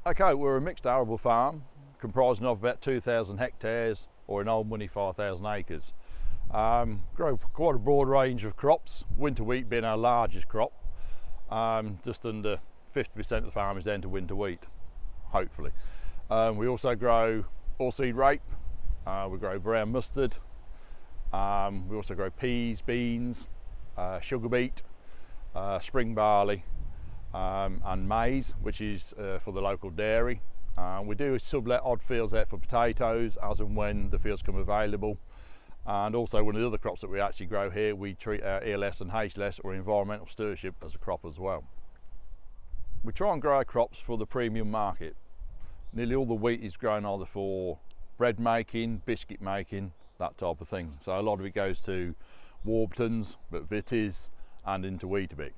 Okay, we're a mixed arable farm comprising of about 2,000 hectares, or in old money 5,000 acres. Grow quite a broad range of crops, winter wheat being our largest crop. Just under 50% of the farm is down to winter wheat, hopefully. We also grow oilseed rape, we grow brown mustard, we also grow peas, beans, sugar beet, spring barley, and maize, which is for the local dairy. We do sublet odd fields out for potatoes as and when the fields come available. And also one of the other crops that we actually grow here, we treat our ELS and HLS, or environmental stewardship, as a crop as well. We try and grow our crops for the premium market. Nearly all the wheat is grown either for bread making, biscuit making, that type of thing. So a lot of it goes to Warburtons, McVitie's, and into Weetabix.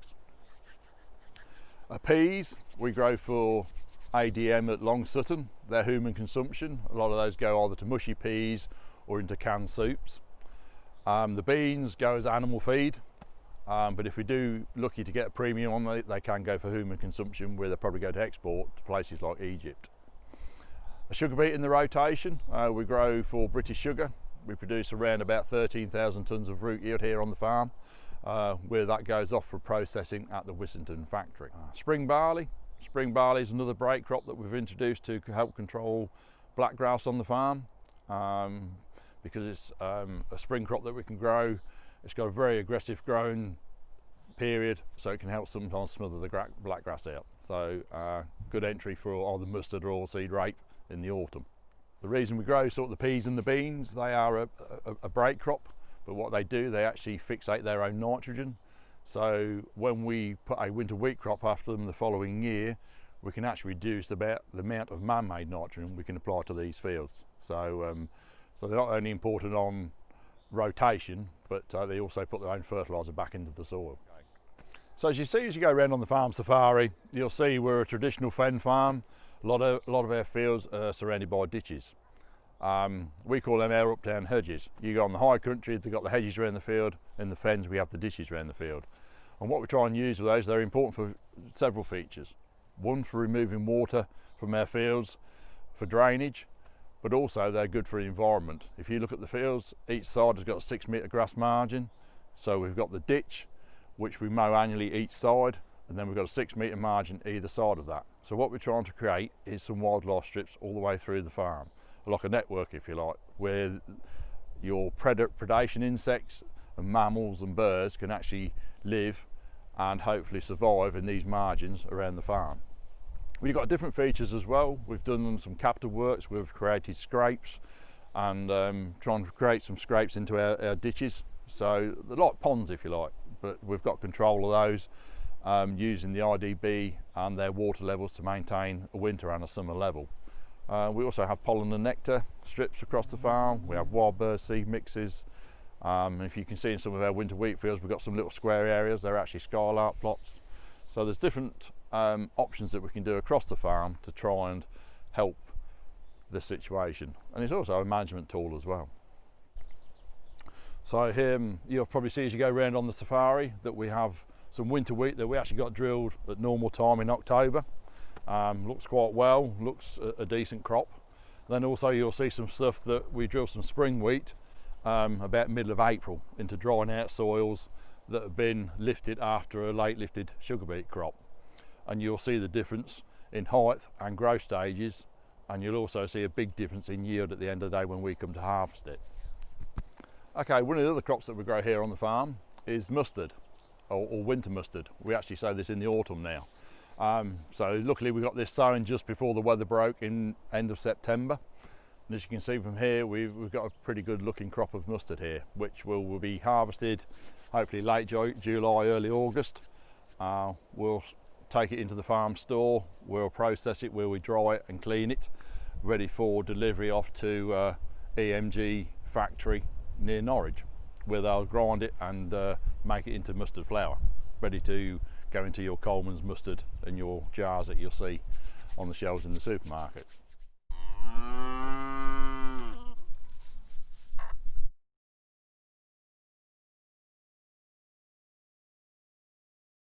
Peas we grow for ADM at Long Sutton, they're human consumption. A lot of those go either to mushy peas or into canned soups. The beans go as animal feed, but if we do lucky to get a premium on them, they can go for human consumption, where they probably go to export to places like Egypt. A sugar beet in the rotation, we grow for British Sugar. We produce around about 13,000 tonnes of root yield here on the farm, where that goes off for processing at the Wissington factory. Spring barley is another break crop that we've introduced to help control black grouse on the farm. Because it's a spring crop that we can grow. It's got a very aggressive growing period, so it can help sometimes smother the black grass out. So good entry for either mustard or oilseed rape in the autumn. The reason we grow sort of the peas and the beans, they are a break crop, but what they do, they actually fixate their own nitrogen. So when we put a winter wheat crop after them the following year, we can actually reduce the amount of man-made nitrogen we can apply to these fields. So they're not only important on rotation, but they also put their own fertiliser back into the soil. So as you go around on the farm safari, you'll see we're a traditional fen farm. A lot of our fields are surrounded by ditches. We call them our up-down hedges. You go on the high country, they've got the hedges around the field. In the fens, we have the ditches around the field. And what we try and use with those, they're important for several features. One, for removing water from our fields, for drainage, but also they're good for the environment. If you look at the fields, each side has got a 6 metre grass margin. So we've got the ditch, which we mow annually each side, and then we've got a 6 metre margin either side of that. So what we're trying to create is some wildlife strips all the way through the farm, like a network if you like, where your predation insects and mammals and birds can actually live and hopefully survive in these margins around the farm. We've got different features as well. We've done some capital works, we've created scrapes and trying to create some scrapes into our ditches. So they're like ponds if you like, but we've got control of those using the IDB and their water levels to maintain a winter and a summer level. We also have pollen and nectar strips across the farm. We have wild bird seed mixes. If you can see in some of our winter wheat fields, we've got some little square areas. They're actually skylark plots. So there's different options that we can do across the farm to try and help the situation. And it's also a management tool as well. So here you'll probably see as you go around on the safari that we have some winter wheat that we actually got drilled at normal time in October. Looks quite well, looks a decent crop. Then also you'll see some stuff that we drilled some spring wheat about middle of April into drying out soils that have been lifted after a late lifted sugar beet crop. And you'll see the difference in height and growth stages, and you'll also see a big difference in yield at the end of the day when we come to harvest it. Okay, one of the other crops that we grow here on the farm is mustard, or winter mustard. We actually sow this in the autumn now. So luckily we got this sown just before the weather broke in end of September. And as you can see from here, we've got a pretty good looking crop of mustard here, which will be harvested hopefully late July, early August. We'll take it into the farm store, we'll process it where we dry it and clean it, ready for delivery off to EMG factory near Norwich, where they'll grind it and make it into mustard flour, ready to go into your Coleman's mustard and your jars that you'll see on the shelves in the supermarket.